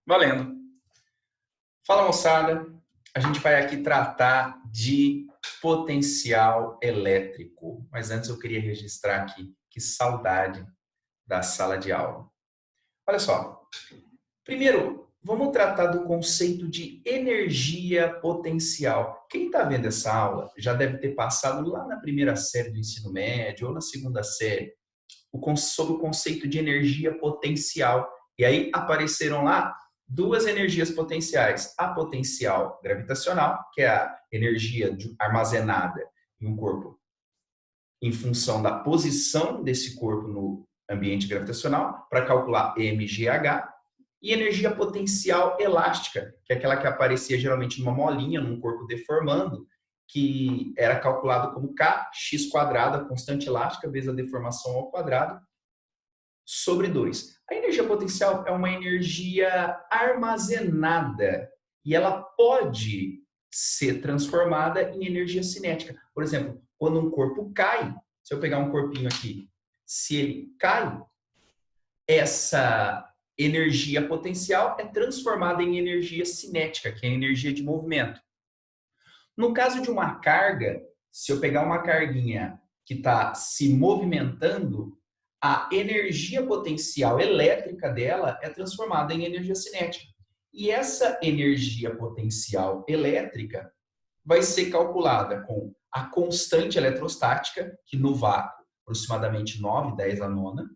Valendo. Fala, moçada. A gente vai aqui tratar de potencial elétrico. Mas antes eu queria registrar aqui que saudade da sala de aula. Olha só. Primeiro, vamos tratar do conceito de energia potencial. Quem está vendo essa aula já deve ter passado lá na primeira série do ensino médio ou na segunda série sobre o conceito de energia potencial. E aí apareceram lá duas energias potenciais. A potencial gravitacional, que é a energia armazenada em um corpo em função da posição desse corpo no ambiente gravitacional, para calcular mgh, e energia potencial elástica, que é aquela que aparecia geralmente numa molinha, num corpo deformando, que era calculado como kx quadrado, a constante elástica, vezes a deformação ao quadrado, sobre 2. A energia potencial é uma energia armazenada e ela pode ser transformada em energia cinética. Por exemplo, quando um corpo cai, se eu pegar um corpinho aqui, se ele cai, essa energia potencial é transformada em energia cinética, que é a energia de movimento. No caso de uma carga, se eu pegar uma carguinha que está se movimentando, a energia potencial elétrica dela é transformada em energia cinética. E essa energia potencial elétrica vai ser calculada com a constante eletrostática, que no vácuo aproximadamente 9, 10 a nona,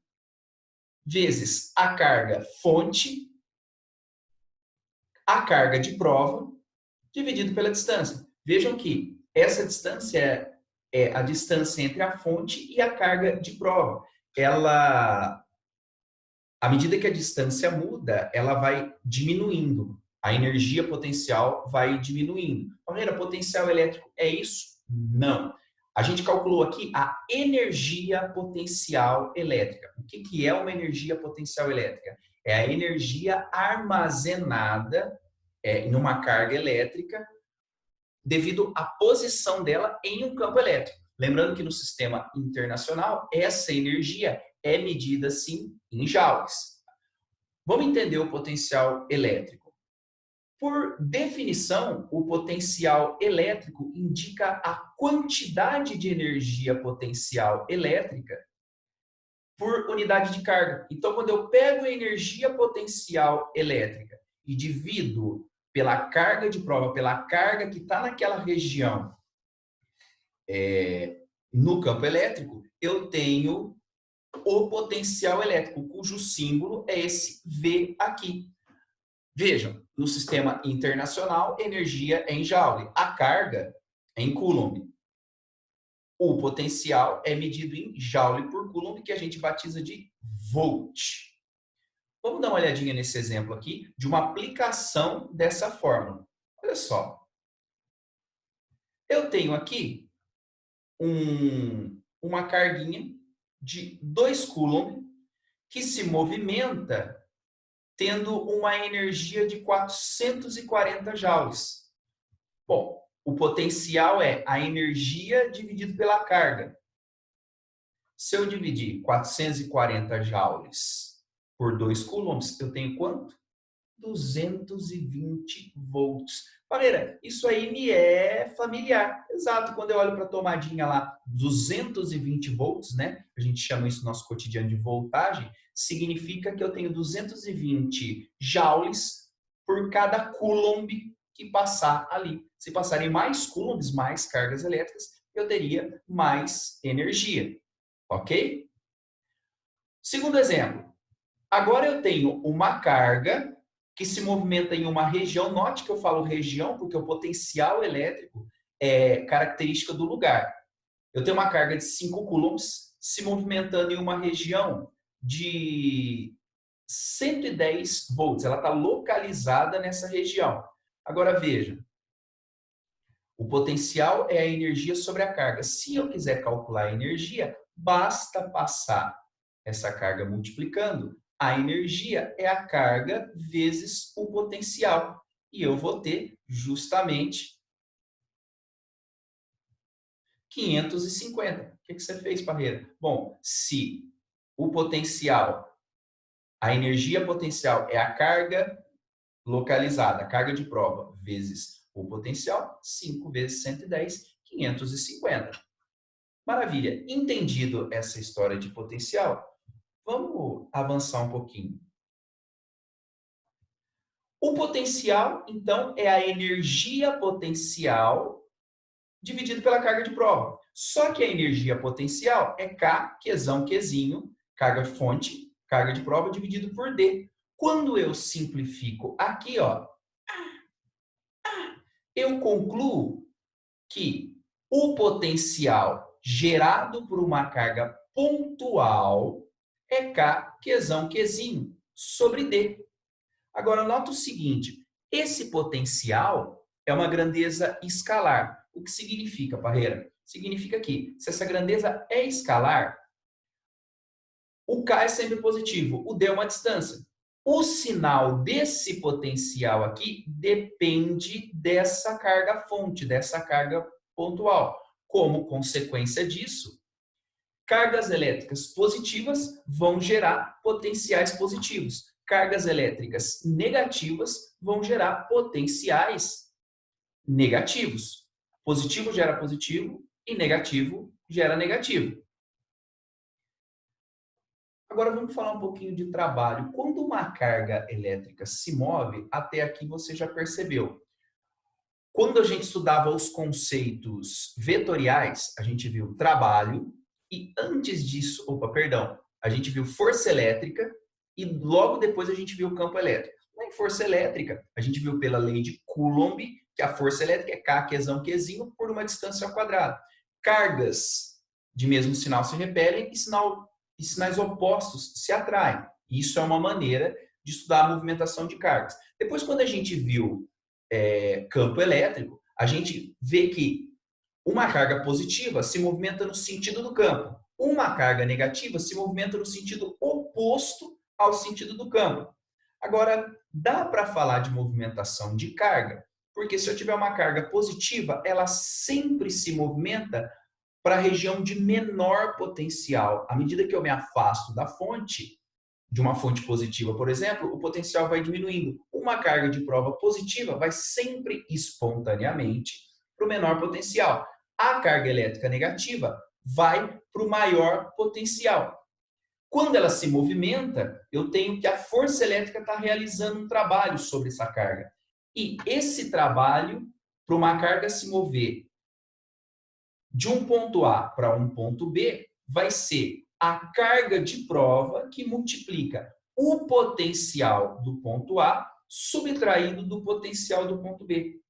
vezes a carga fonte, a carga de prova, dividido pela distância. Vejam que essa distância é a distância entre a fonte e a carga de prova. À medida que a distância muda, ela vai diminuindo. A energia potencial vai diminuindo. Palmeira, potencial elétrico é isso? Não. A gente calculou aqui a energia potencial elétrica. O que é uma energia potencial elétrica? É a energia armazenada em uma carga elétrica devido à posição dela em um campo elétrico. Lembrando que no sistema internacional, essa energia é medida, sim, em joules. Vamos entender o potencial elétrico. Por definição, o potencial elétrico indica a quantidade de energia potencial elétrica por unidade de carga. Então, quando eu pego a energia potencial elétrica e divido pela carga de prova, pela carga que está naquela região no campo elétrico, eu tenho o potencial elétrico, cujo símbolo é esse V aqui. Vejam, no sistema internacional, energia é em joule, a carga é em coulomb. O potencial é medido em joule por coulomb, que a gente batiza de volt. Vamos dar uma olhadinha nesse exemplo aqui de uma aplicação dessa fórmula. Olha só. Eu tenho aqui uma carguinha de 2 coulomb que se movimenta tendo uma energia de 440 joules. Bom, o potencial é a energia dividido pela carga. Se eu dividir 440 joules por 2 coulombs, eu tenho quanto? 220 volts. Palmeira, isso aí me é familiar. Exato, quando eu olho para a tomadinha lá, 220 volts, né? A gente chama isso no nosso cotidiano de voltagem, significa que eu tenho 220 joules por cada coulomb que passar ali. Se passarem mais coulombs, mais cargas elétricas, eu teria mais energia. Ok? Segundo exemplo. Agora eu tenho uma carga que se movimenta em uma região. Note que eu falo região porque o potencial elétrico é característica do lugar. Eu tenho uma carga de 5 coulombs se movimentando em uma região de 110 volts. Ela está localizada nessa região. Agora veja, o potencial é a energia sobre a carga. Se eu quiser calcular a energia, basta passar essa carga multiplicando. A energia é a carga vezes o potencial. E eu vou ter justamente 550. O que você fez, Parreira? Bom, se o potencial, a energia potencial é a carga localizada, carga de prova vezes o potencial, 5 vezes 110, 550. Maravilha. Entendido essa história de potencial, vamos avançar um pouquinho. O potencial, então, é a energia potencial dividido pela carga de prova. Só que a energia potencial é K, Qzão, Qzinho, carga fonte, carga de prova dividido por D. Quando eu simplifico aqui, ó, eu concluo que o potencial gerado por uma carga pontual é K, Qzão, Qzinho, sobre D. Agora, nota o seguinte, esse potencial é uma grandeza escalar. O que significa, Parreira? Significa que, se essa grandeza é escalar, o K é sempre positivo, o D é uma distância. O sinal desse potencial aqui depende dessa carga fonte, dessa carga pontual. Como consequência disso, cargas elétricas positivas vão gerar potenciais positivos. Cargas elétricas negativas vão gerar potenciais negativos. Positivo gera positivo e negativo gera negativo. Agora vamos falar um pouquinho de trabalho. Quando uma carga elétrica se move, até aqui você já percebeu. Quando a gente estudava os conceitos vetoriais, a gente viu trabalho e antes disso, a gente viu força elétrica e logo depois a gente viu o campo elétrico. Em força elétrica, a gente viu pela lei de Coulomb que a força elétrica é K, Qzão, Qzinho por uma distância ao quadrado. Cargas de mesmo sinal se repelem e sinais opostos se atraem. Isso é uma maneira de estudar a movimentação de cargas. Depois, quando a gente viu campo elétrico, a gente vê que uma carga positiva se movimenta no sentido do campo. Uma carga negativa se movimenta no sentido oposto ao sentido do campo. Agora, dá para falar de movimentação de carga, porque se eu tiver uma carga positiva, ela sempre se movimenta para a região de menor potencial. À medida que eu me afasto da fonte, de uma fonte positiva, por exemplo, o potencial vai diminuindo. Uma carga de prova positiva vai sempre espontaneamente para o menor potencial. A carga elétrica negativa vai para o maior potencial. Quando ela se movimenta, eu tenho que a força elétrica está realizando um trabalho sobre essa carga. E esse trabalho, para uma carga se mover de um ponto A para um ponto B, vai ser a carga de prova que multiplica o potencial do ponto A subtraído do potencial do ponto B.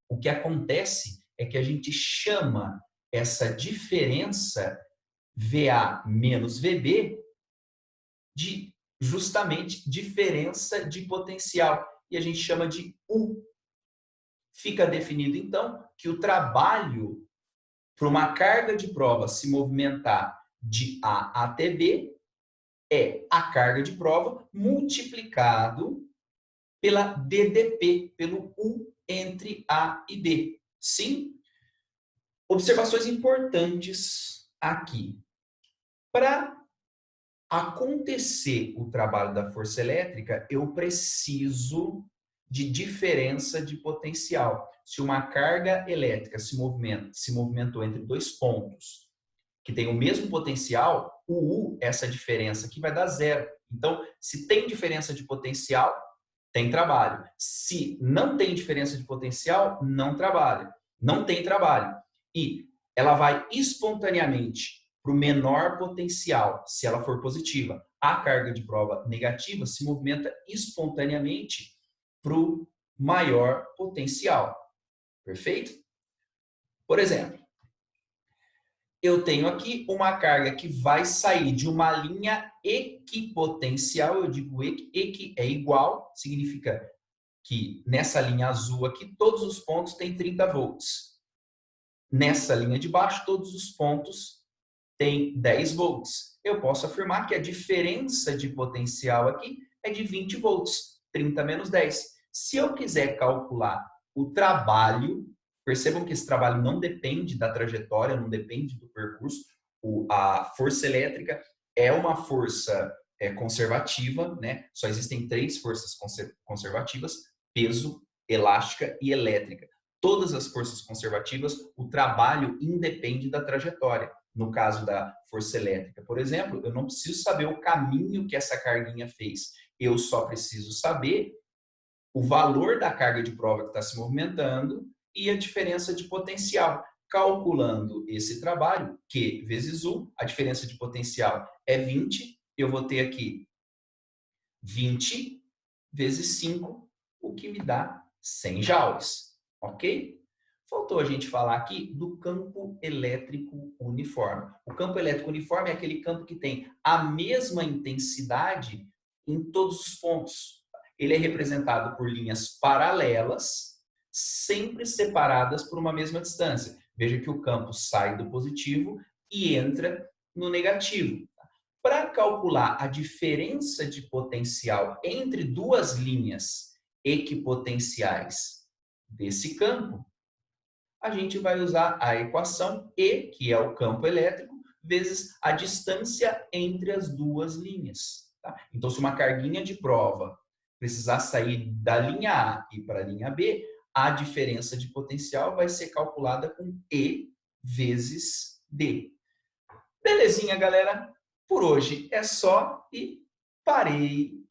O que acontece é que a gente chama essa diferença VA menos VB de justamente diferença de potencial. E a gente chama de U. Fica definido, então, que o trabalho para uma carga de prova se movimentar de A até B é a carga de prova multiplicado pela DDP, pelo U entre A e B. Sim? Observações importantes aqui. Para acontecer o trabalho da força elétrica, eu preciso de diferença de potencial. Se uma carga elétrica se movimentou entre dois pontos que tem o mesmo potencial, o U, essa diferença aqui vai dar zero. Então, se tem diferença de potencial, tem trabalho. Se não tem diferença de potencial, não trabalha. Não tem trabalho. E ela vai espontaneamente para o menor potencial, se ela for positiva. A carga de prova negativa se movimenta espontaneamente para o maior potencial. Perfeito? Por exemplo, eu tenho aqui uma carga que vai sair de uma linha equipotencial, eu digo equi é igual, significa que nessa linha azul aqui, todos os pontos têm 30 volts. Nessa linha de baixo, todos os pontos têm 10 volts. Eu posso afirmar que a diferença de potencial aqui é de 20 volts, 30 menos 10. Se eu quiser calcular o trabalho, percebam que esse trabalho não depende da trajetória, não depende do percurso. A força elétrica é uma força conservativa, né? Só existem 3 forças conservativas, peso, elástica e elétrica. Todas as forças conservativas, o trabalho independe da trajetória. No caso da força elétrica, por exemplo, eu não preciso saber o caminho que essa carguinha fez. Eu só preciso saber o valor da carga de prova que está se movimentando e a diferença de potencial. Calculando esse trabalho, Q vezes U, a diferença de potencial é 20, eu vou ter aqui 20 vezes 5, o que me dá 100 joules, ok? Faltou a gente falar aqui do campo elétrico uniforme. O campo elétrico uniforme é aquele campo que tem a mesma intensidade em todos os pontos. Ele é representado por linhas paralelas, sempre separadas por uma mesma distância. Veja que o campo sai do positivo e entra no negativo. Para calcular a diferença de potencial entre duas linhas equipotenciais desse campo, a gente vai usar a equação E, que é o campo elétrico, vezes a distância entre as duas linhas. Tá? Então, se uma carguinha de prova precisar sair da linha A e para a linha B, a diferença de potencial vai ser calculada com E vezes D. Belezinha, galera? Por hoje é só e parei.